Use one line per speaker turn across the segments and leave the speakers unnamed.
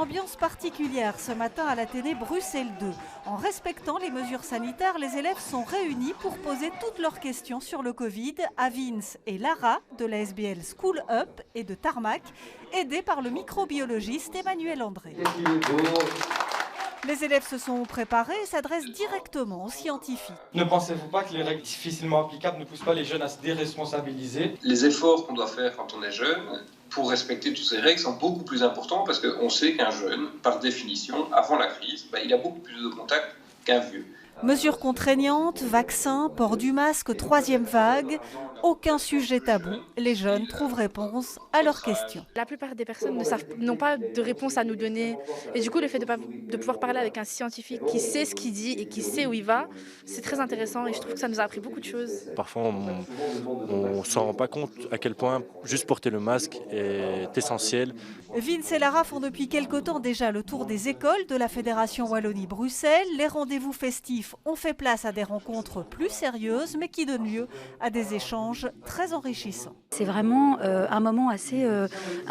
ambiance particulière ce matin à l'Athénée Bruxelles 2. En respectant les mesures sanitaires, les élèves sont réunis pour poser toutes leurs questions sur le Covid à Vince et Lara de la SBL School Up et de Tarmac, aidés par le microbiologiste Emmanuel André. Les élèves se sont préparés et s'adressent directement aux scientifiques.
Ne pensez-vous pas que les règles difficilement applicables ne poussent pas les jeunes à se déresponsabiliser?
Les efforts qu'on doit faire quand on est jeune pour respecter toutes ces règles sont beaucoup plus importants parce qu'on sait qu'un jeune, par définition, avant la crise, il a beaucoup plus de contacts qu'un vieux.
Mesures contraignantes, vaccins, port du masque, troisième vague, aucun sujet tabou. Les jeunes trouvent réponse à leurs questions.
La plupart des personnes n'ont pas de réponse à nous donner. Et du coup, le fait de pouvoir parler avec un scientifique qui sait ce qu'il dit et qui sait où il va, c'est très intéressant et je trouve que ça nous a appris beaucoup de choses.
Parfois, on ne s'en rend pas compte à quel point juste porter le masque est essentiel.
Vince et Lara font depuis quelque temps déjà le tour des écoles de la Fédération Wallonie-Bruxelles. Les rendez-vous festifs ont fait place à des rencontres plus sérieuses, mais qui donnent lieu à des échanges très enrichissants.
C'est vraiment un moment assez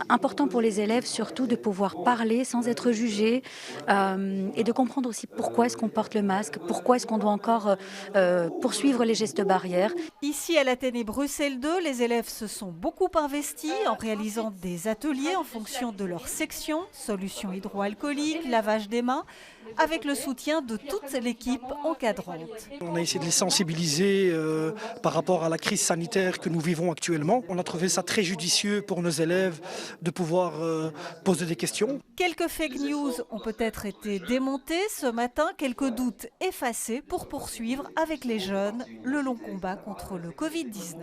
important pour les élèves, surtout de pouvoir parler sans être jugés et de comprendre aussi pourquoi est-ce qu'on porte le masque, pourquoi est-ce qu'on doit encore poursuivre les gestes barrières.
Ici à l'Athénée Bruxelles 2, les élèves se sont beaucoup investis en réalisant des ateliers en fonction de leur section, solutions hydroalcooliques, lavage des mains, avec le soutien de toute l'équipe encadrante.
On a essayé de les sensibiliser par rapport à la crise sanitaire que nous vivons actuellement. On a trouvé ça très judicieux pour nos élèves de pouvoir poser des questions.
Quelques fake news ont peut-être été démontés ce matin, quelques doutes effacés pour poursuivre avec les jeunes le long combat contre le Covid-19.